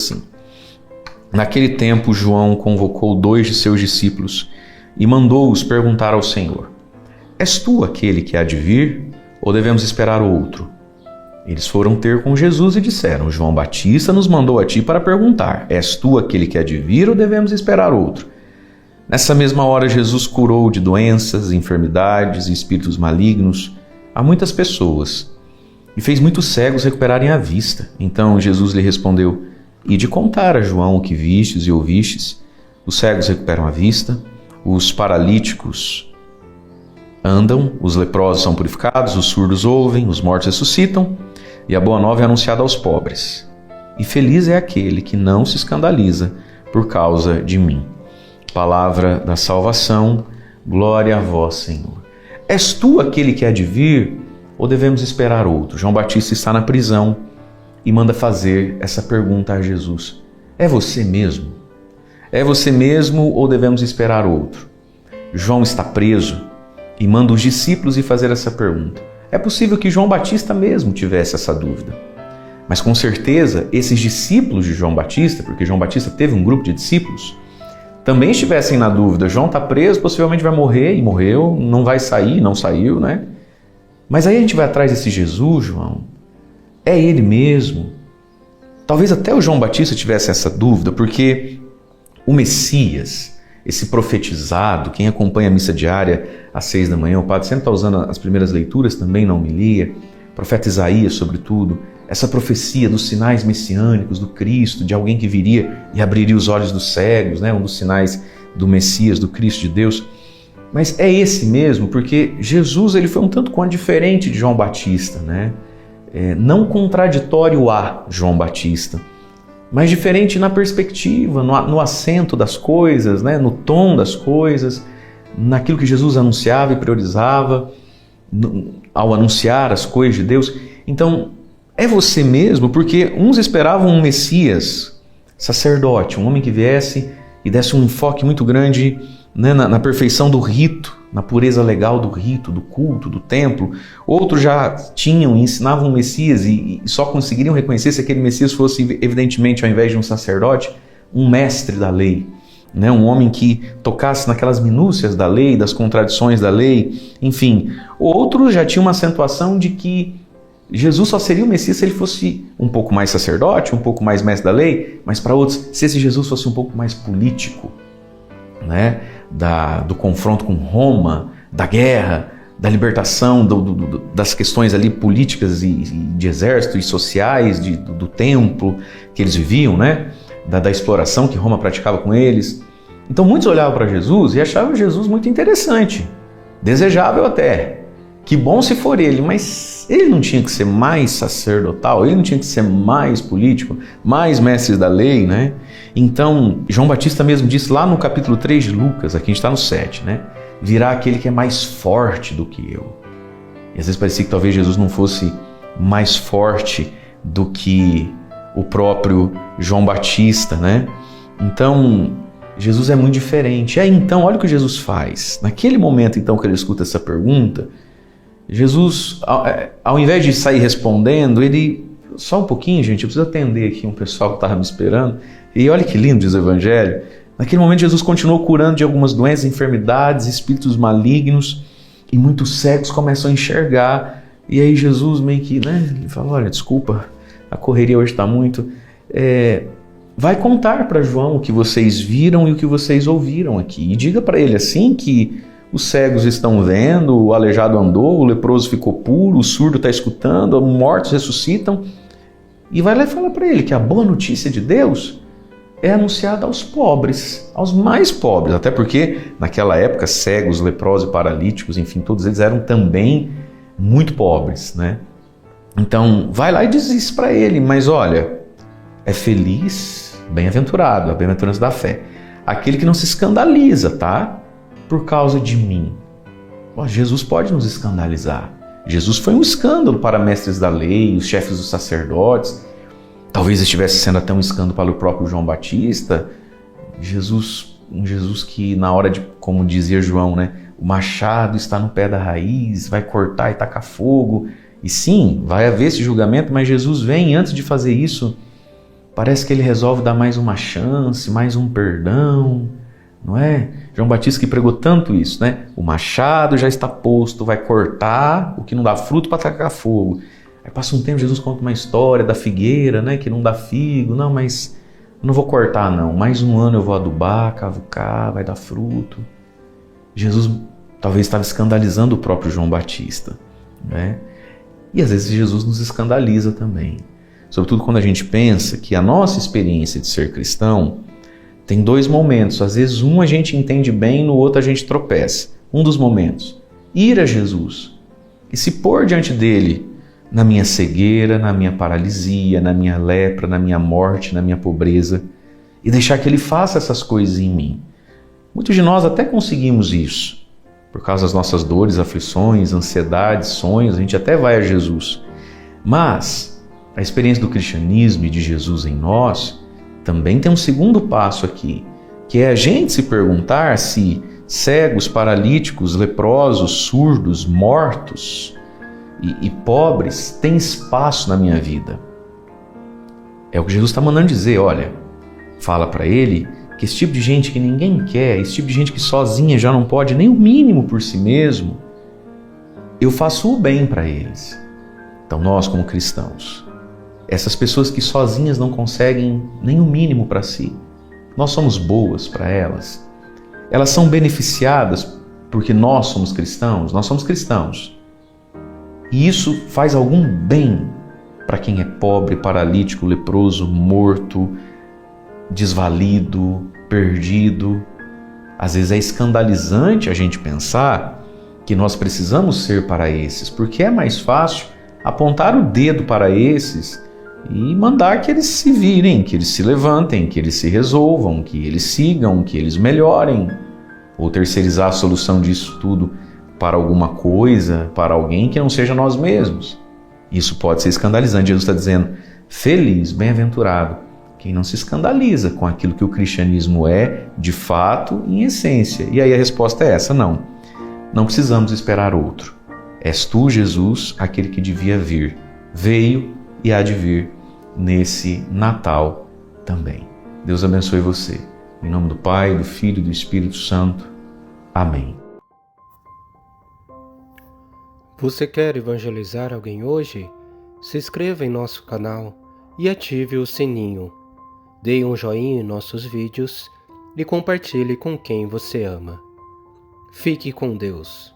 assim: naquele tempo, João convocou 2 de seus discípulos e mandou-os perguntar ao Senhor: És tu aquele que há de vir, ou devemos esperar outro? Eles foram ter com Jesus e disseram: João Batista nos mandou a ti para perguntar: És tu aquele que há de vir, ou devemos esperar outro? Nessa mesma hora, Jesus curou de doenças, enfermidades e espíritos malignos a muitas pessoas e fez muitos cegos recuperarem a vista. Então Jesus lhe respondeu: Ide contar a João o que vistes e ouvistes. Os cegos recuperam a vista, os paralíticos andam, os leprosos são purificados, os surdos ouvem, os mortos ressuscitam, e a boa nova é anunciada aos pobres. E feliz é aquele que não se escandaliza por causa de mim. Palavra da salvação, glória a vós, Senhor. És tu aquele que há de vir, ou devemos esperar outro? João Batista está na prisão e manda fazer essa pergunta a Jesus: é você mesmo? É você mesmo, ou devemos esperar outro? João está preso e manda os discípulos ir fazer essa pergunta. É possível que João Batista mesmo tivesse essa dúvida. Mas com certeza esses discípulos de João Batista, porque João Batista teve um grupo de discípulos, também estivessem na dúvida. João está preso, possivelmente vai morrer, e morreu, não vai sair, não saiu, né? Mas aí a gente vai atrás desse Jesus, João. É ele mesmo? Talvez até o João Batista tivesse essa dúvida, porque o Messias, esse profetizado, quem acompanha a missa diária às 6 da manhã, o padre sempre está usando as primeiras leituras também na homilia, profeta Isaías sobretudo, essa profecia dos sinais messiânicos do Cristo, de alguém que viria e abriria os olhos dos cegos, né? Um dos sinais do Messias, do Cristo de Deus. Mas é esse mesmo, porque Jesus ele foi um tanto quanto diferente de João Batista, né? Não contraditório a João Batista, mas diferente na perspectiva, no acento das coisas, né? No tom das coisas, naquilo que Jesus anunciava e priorizava ao anunciar as coisas de Deus. Então, é você mesmo, porque uns esperavam um Messias sacerdote, um homem que viesse e desse um enfoque muito grande, né, na perfeição do rito, na pureza legal do rito, do culto, do templo. Outros já tinham e ensinavam um Messias e só conseguiriam reconhecer se aquele Messias fosse, evidentemente, ao invés de um sacerdote, um mestre da lei, né, um homem que tocasse naquelas minúcias da lei, das contradições da lei, enfim. Outros já tinham uma acentuação de que Jesus só seria o Messias se ele fosse um pouco mais sacerdote, um pouco mais mestre da lei, mas para outros, se esse Jesus fosse um pouco mais político, né? Do confronto com Roma, da guerra, da libertação das questões ali políticas e de exército e sociais, do templo que eles viviam, né? Da exploração que Roma praticava com eles. Então muitos olhavam para Jesus e achavam Jesus muito interessante, desejável até. Que bom se for ele, mas ele não tinha que ser mais sacerdotal, ele não tinha que ser mais político, mais mestres da lei, né? Então, João Batista mesmo disse lá no capítulo 3 de Lucas, aqui a gente está no 7, né? Virá aquele que é mais forte do que eu. E às vezes parecia que talvez Jesus não fosse mais forte do que o próprio João Batista, né? Então, Jesus é muito diferente. E aí então, olha o que Jesus faz. Naquele momento então que ele escuta essa pergunta, Jesus, ao invés de sair respondendo, ele... Só um pouquinho, gente, eu preciso atender aqui um pessoal que estava me esperando. E olha que lindo, diz o Evangelho. Naquele momento, Jesus continuou curando de algumas doenças, enfermidades, espíritos malignos, e muitos cegos começam a enxergar. E aí Jesus meio que, né, ele fala: olha, desculpa, a correria hoje está muito... vai contar para João o que vocês viram e o que vocês ouviram aqui. E diga para ele assim que os cegos estão vendo, o aleijado andou, o leproso ficou puro, o surdo está escutando, os mortos ressuscitam. E vai lá e fala para ele que a boa notícia de Deus é anunciada aos pobres, aos mais pobres. Até porque naquela época cegos, leprosos e paralíticos, enfim, todos eles eram também muito pobres, né? Então vai lá e diz isso para ele. Mas olha, é feliz, bem-aventurado, a bem-aventurança da fé, aquele que não se escandaliza, tá? Por causa de mim. Jesus pode nos escandalizar. Jesus foi um escândalo para mestres da lei, os chefes dos sacerdotes. Talvez estivesse sendo até um escândalo para o próprio João Batista. Um Jesus que na hora de, como dizia João, né, o machado está no pé da raiz, vai cortar e tacar fogo. E sim, vai haver esse julgamento, mas Jesus vem, antes de fazer isso, parece que ele resolve dar mais uma chance, mais um perdão, não é? João Batista que pregou tanto isso, né? O machado já está posto, vai cortar o que não dá fruto para tacar fogo. Aí passa um tempo, Jesus conta uma história da figueira, né? Que não dá figo. Não, mas não vou cortar não. Mais um ano eu vou adubar, cavucar, vai dar fruto. Jesus talvez estava escandalizando o próprio João Batista, né? E às vezes Jesus nos escandaliza também. Sobretudo quando a gente pensa que a nossa experiência de ser cristão tem dois momentos. Às vezes um a gente entende bem, no outro a gente tropeça. Um dos momentos, ir a Jesus e se pôr diante dele na minha cegueira, na minha paralisia, na minha lepra, na minha morte, na minha pobreza, e deixar que ele faça essas coisas em mim. Muitos de nós até conseguimos isso. Por causa das nossas dores, aflições, ansiedades, sonhos, a gente até vai a Jesus. Mas a experiência do cristianismo e de Jesus em nós também tem um segundo passo aqui, que é a gente se perguntar se cegos, paralíticos, leprosos, surdos, mortos e pobres têm espaço na minha vida. É o que Jesus está mandando dizer, olha, fala para ele que esse tipo de gente que ninguém quer, esse tipo de gente que sozinha já não pode nem o mínimo por si mesmo, eu faço o bem para eles. Então nós como cristãos, essas pessoas que sozinhas não conseguem nem o mínimo para si, nós somos boas para elas. Elas são beneficiadas porque nós somos cristãos, E isso faz algum bem para quem é pobre, paralítico, leproso, morto, desvalido, perdido. Às vezes é escandalizante a gente pensar que nós precisamos ser para esses, porque é mais fácil apontar o dedo para esses e mandar que eles se virem, que eles se levantem, que eles se resolvam, que eles sigam, que eles melhorem, ou terceirizar a solução disso tudo para alguma coisa, para alguém que não seja nós mesmos. Isso pode ser escandalizante. Jesus está dizendo, feliz, bem-aventurado, quem não se escandaliza com aquilo que o cristianismo é, de fato, em essência. E aí a resposta é essa, não. Não precisamos esperar outro. És tu, Jesus, aquele que devia vir. Veio e há de vir nesse Natal também. Deus abençoe você. Em nome do Pai, do Filho e do Espírito Santo. Amém. Você quer evangelizar alguém hoje? Se inscreva em nosso canal e ative o sininho. Dê um joinha em nossos vídeos e compartilhe com quem você ama. Fique com Deus.